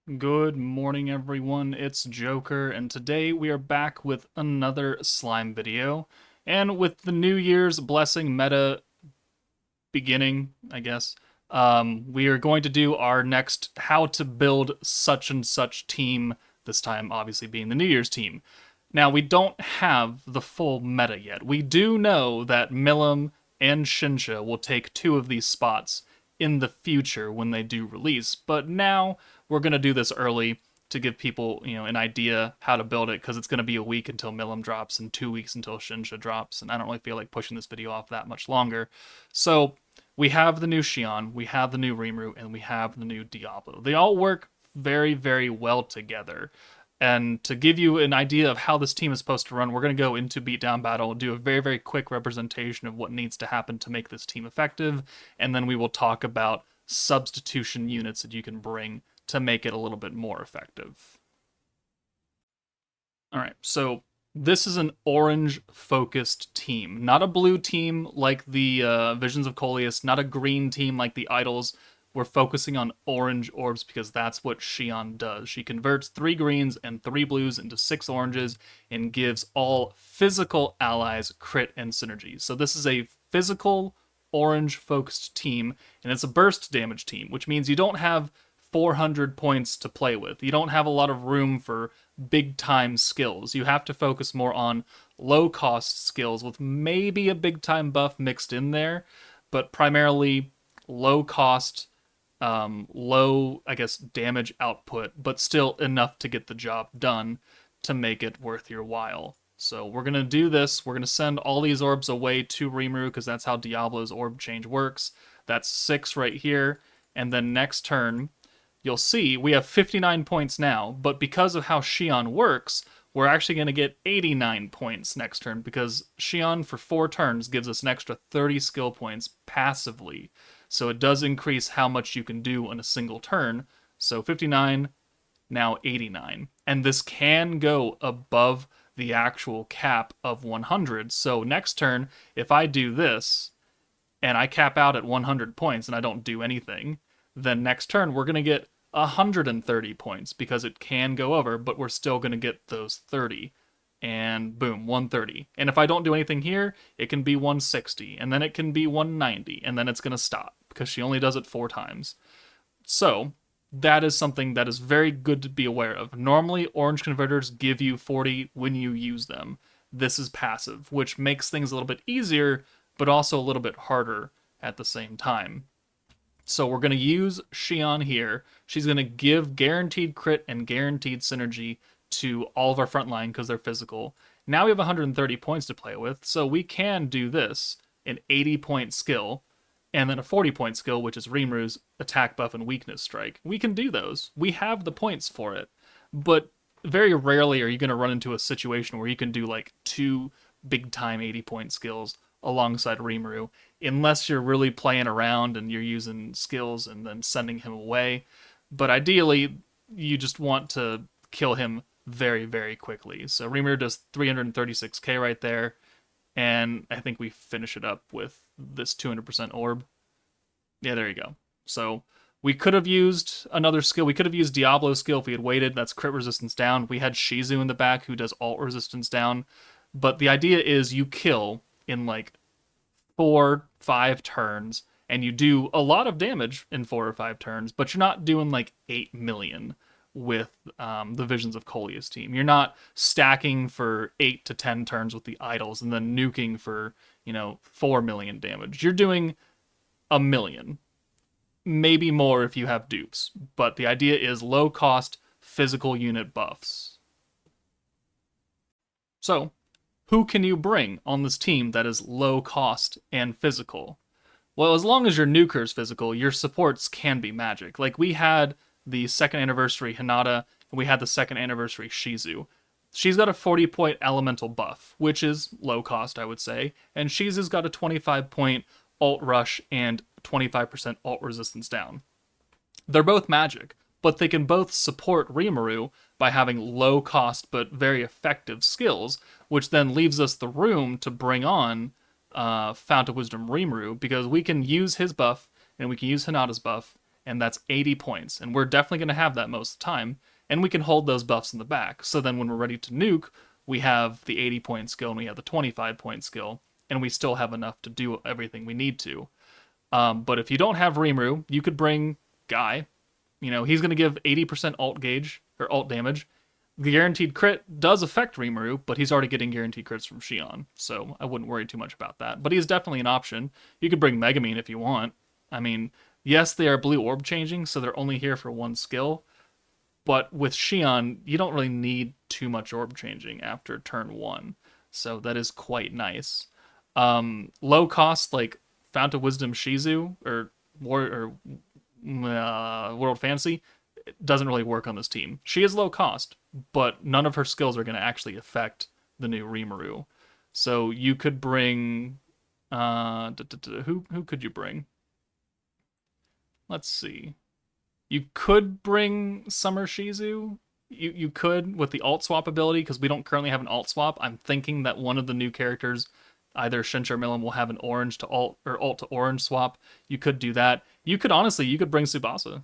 Good morning, everyone. It's Joker, and today we are back with another slime video. And with the New Year's blessing meta beginning, I guess, we are going to do our next how to build such and such team, this time obviously being the New Year's team. Now, we don't have the full meta yet. We do know that Milim and Shinsha will take two of these spots in the future when they do release, but now we're going to do this early to give people, an idea how to build it, because it's going to be a week until Milim drops and 2 weeks until Shinsha drops, and I don't really feel like pushing this video off that much longer. So we have the new Xion, we have the new Rimuru, and we have the new Diablo. They all work very, very well together. And to give you an idea of how this team is supposed to run, we're going to go into Beatdown Battle and do a very, very quick representation of what needs to happen to make this team effective. And then we will talk about substitution units that you can bring to make it a little bit more effective. All right, so this is an orange-focused team, not a blue team like the Visions of Coleus, not a green team like the Idols. We're focusing on orange orbs because that's what Xion does. She converts 3 greens and 3 blues into 6 oranges and gives all physical allies crit and synergy. So this is a physical orange-focused team, and it's a burst damage team, which means you don't have 400 points to play with. You don't have a lot of room for big time skills. You have to focus more on low cost skills with maybe a big time buff mixed in there, but primarily low cost, low, I guess, damage output, but still enough to get the job done to make it worth your while. So we're going to do this. We're going to send all these orbs away to Rimuru because that's how Diablo's orb change works. That's 6 right here. And then next turn, you'll see we have 59 points now, but because of how Xion works, we're actually going to get 89 points next turn because Xion for 4 turns gives us an extra 30 skill points passively. So it does increase how much you can do in a single turn. So 59, now 89. And this can go above the actual cap of 100. So next turn, if I do this, and I cap out at 100 points and I don't do anything, then next turn we're going to get 130 points because it can go over, but we're still going to get those 30. And boom, 130. And if I don't do anything here, it can be 160, and then it can be 190, and then it's going to stop because she only does it 4 times. So that is something that is very good to be aware of. Normally, orange converters give you 40 when you use them. This is passive, which makes things a little bit easier, but also a little bit harder at the same time. So we're going to use Xion here. She's going to give guaranteed crit and guaranteed synergy to all of our frontline because they're physical. Now we have 130 points to play with, so we can do this, an 80-point skill, and then a 40-point skill, which is Rimuru's attack buff and weakness strike. We can do those. We have the points for it. But very rarely are you going to run into a situation where you can do like 2 big-time 80-point skills alongside Rimuru, unless you're really playing around and you're using skills and then sending him away. But ideally, you just want to kill him very, very quickly. So Rimuru does 336k right there, and I think we finish it up with this 200% orb. Yeah, there you go. So we could have used another skill. We could have used Diablo's skill if we had waited. That's crit resistance down. We had Shizu in the back who does alt resistance down. But the idea is you kill in like 4-5 turns, and you do a lot of damage in 4 or 5 turns, but you're not doing like 8 million with the Visions of Coleus team. You're not stacking for 8 to 10 turns with the Idols and then nuking for, 4 million damage. You're doing 1 million. Maybe more if you have dupes, but the idea is low cost physical unit buffs. So, who can you bring on this team that is low cost and physical? Well, as long as your nuker's physical, your supports can be magic. Like we had the 2nd anniversary Hinata, and we had the 2nd anniversary Shizu. She's got a 40-point elemental buff, which is low cost, I would say, and Shizu's got a 25-point alt rush and 25% alt resistance down. They're both magic, but they can both support Rimuru by having low cost but very effective skills, which then leaves us the room to bring on Fount of Wisdom Rimuru, because we can use his buff and we can use Hinata's buff, and that's 80 points. And we're definitely going to have that most of the time, and we can hold those buffs in the back. So then when we're ready to nuke, we have the 80-point skill and we have the 25-point skill, and we still have enough to do everything we need to. But if you don't have Rimuru, you could bring Guy. You know, he's going to give 80% alt gauge or alt damage. The guaranteed crit does affect Rimuru, but he's already getting guaranteed crits from Shion, so I wouldn't worry too much about that. But he's definitely an option. You could bring Megamine if you want. I mean, yes, they are blue orb changing, so they're only here for one skill. But with Shion, you don't really need too much orb changing after turn 1. So that is quite nice. Low cost, like Fount of Wisdom Shizu or World Fantasy, doesn't really work on this team. She is low cost, but none of her skills are going to actually affect the new Rimuru. So you could bring... who could you bring? Let's see. You could bring Summer Shizu. You could with the alt swap ability, because we don't currently have an alt swap. I'm thinking that one of the new characters, either Shincha or Milim, will have an orange to alt or alt to orange swap. You could do that. You could bring Tsubasa.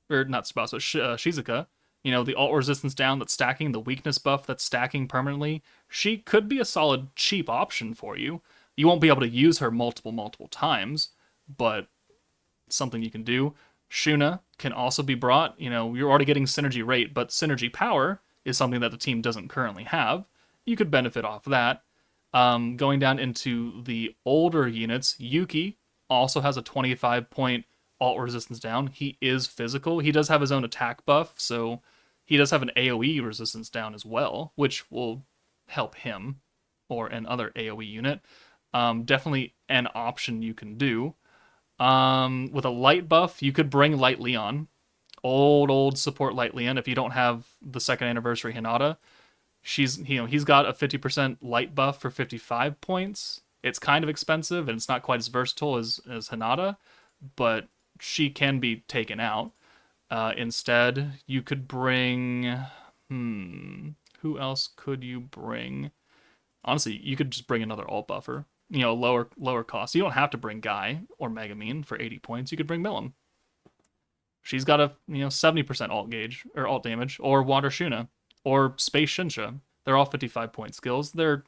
Or not Tsubasa, Shizuka. You know, the alt resistance down that's stacking, the weakness buff that's stacking permanently. She could be a solid cheap option for you. You won't be able to use her multiple times, but it's something you can do. Shuna can also be brought. You know, you're already getting synergy rate, but synergy power is something that the team doesn't currently have. You could benefit off that. Going down into the older units, Yuki also has a 25-point alt resistance down. He is physical. He does have his own attack buff, so he does have an AoE resistance down as well, which will help him or an other AoE unit. Definitely an option you can do. With a light buff, you could bring Light Leon. Old support Light Leon if you don't have the second anniversary Hinata. He's got a 50% light buff for 55 points. It's kind of expensive and it's not quite as versatile as Hinata, but she can be taken out. Instead, you could bring... who else could you bring? Honestly, you could just bring another alt buffer. You know, lower cost. You don't have to bring Guy or Megamine for 80 points. You could bring Milim. She's got a 70% alt gauge or alt damage, or Water Shuna, or Space Shinsha. They're all 55-point skills. They're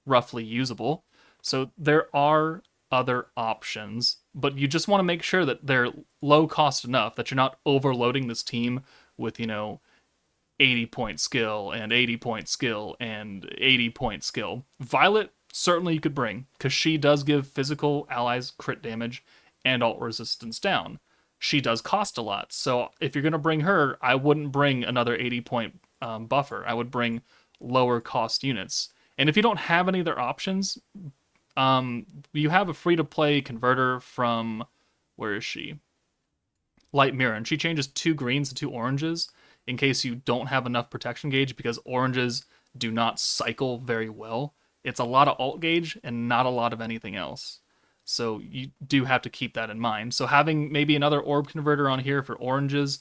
roughly usable. So there are other options, but you just want to make sure that they're low cost enough that you're not overloading this team with 80-point skill and 80-point skill and 80-point skill. Violet, certainly you could bring, because she does give physical allies crit damage and alt resistance down. She does cost a lot, so if you're going to bring her, I wouldn't bring another 80-point buffer. I would bring lower cost units. And if you don't have any other options, you have a free-to-play converter from, where is she? Light Mirror, and she changes 2 greens to 2 oranges in case you don't have enough protection gauge, because oranges do not cycle very well. It's a lot of alt gauge and not a lot of anything else. So you do have to keep that in mind. So having maybe another orb converter on here for oranges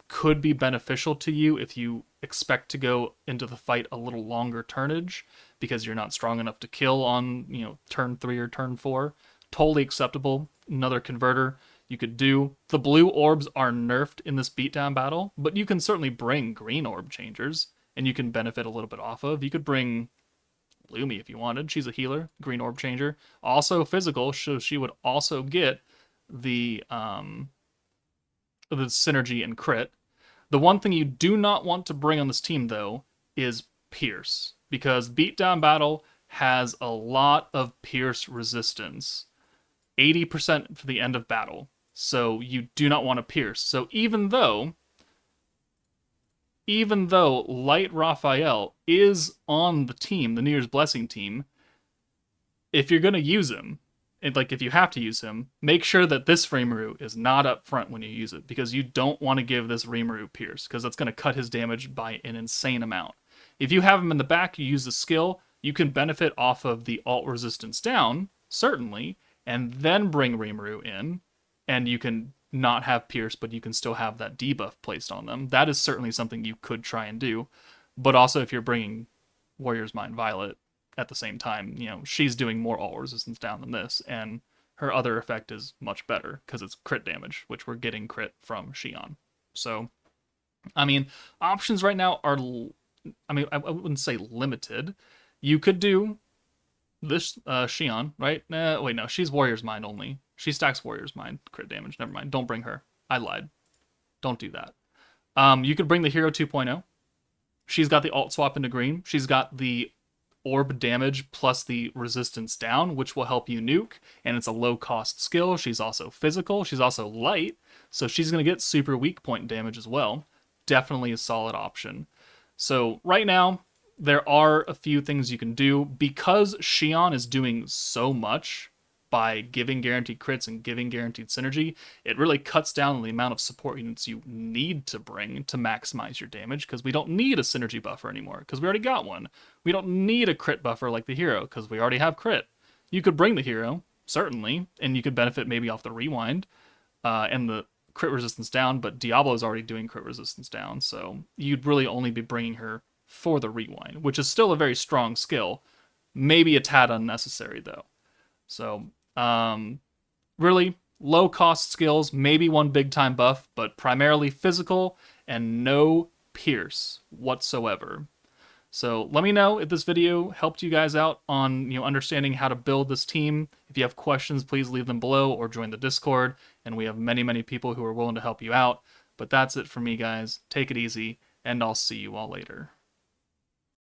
could be beneficial to you if you expect to go into the fight a little longer turnage because you're not strong enough to kill on, turn 3 or turn 4. Totally acceptable. Another converter you could do. The blue orbs are nerfed in this beatdown battle, but you can certainly bring green orb changers and you can benefit a little bit off of. You could bring Lumi if you wanted. She's a healer, green orb changer. Also physical, so she would also get the synergy and crit. The one thing you do not want to bring on this team, though, is Pierce, because beatdown battle has a lot of Pierce resistance. 80% for the end of battle. So you do not want to Pierce. So even though Light Raphael is on the team, the New Year's Blessing team, if you're going to use him, and if you have to use him, make sure that this Rimuru is not up front when you use it, because you don't want to give this Rimuru Pierce, because that's going to cut his damage by an insane amount. If you have him in the back, you use the skill, you can benefit off of the alt resistance down, certainly, and then bring Rimuru in, and you can not have Pierce, but you can still have that debuff placed on them. That is certainly something you could try and do. But also, if you're bringing Warrior's Mind Violet at the same time, she's doing more alt resistance down than this, and her other effect is much better because it's crit damage, which we're getting crit from Xion. So, I mean, options right now are, I mean, I wouldn't say limited. You could do this Xion, right? Wait, no, she's Warrior's Mind only. She stacks Warrior's Mind crit damage. Never mind. Don't bring her. I lied. Don't do that. You could bring the Hero 2.0. She's got the alt swap into green. She's got the orb damage plus the resistance down, which will help you nuke, and it's a low cost skill. She's also physical. She's also light, so she's going to get super weak point damage as well. Definitely a solid option. So right now, there are a few things you can do because Xion is doing so much by giving guaranteed crits and giving guaranteed synergy. It really cuts down on the amount of support units you need to bring to maximize your damage, because we don't need a synergy buffer anymore because we already got one. We don't need a crit buffer like the hero because we already have crit. You could bring the hero, certainly, and you could benefit maybe off the rewind and the crit resistance down, but Diablo's already doing crit resistance down, so you'd really only be bringing her for the rewind, which is still a very strong skill. Maybe a tad unnecessary, though. So, really low cost skills, maybe one big time buff, but primarily physical and no pierce whatsoever. So let me know if this video helped you guys out on understanding how to build this team. If you have questions, please leave them below or join the Discord, and we have many people who are willing to help you out. But that's it for me, guys. Take it easy, and I'll see you all later.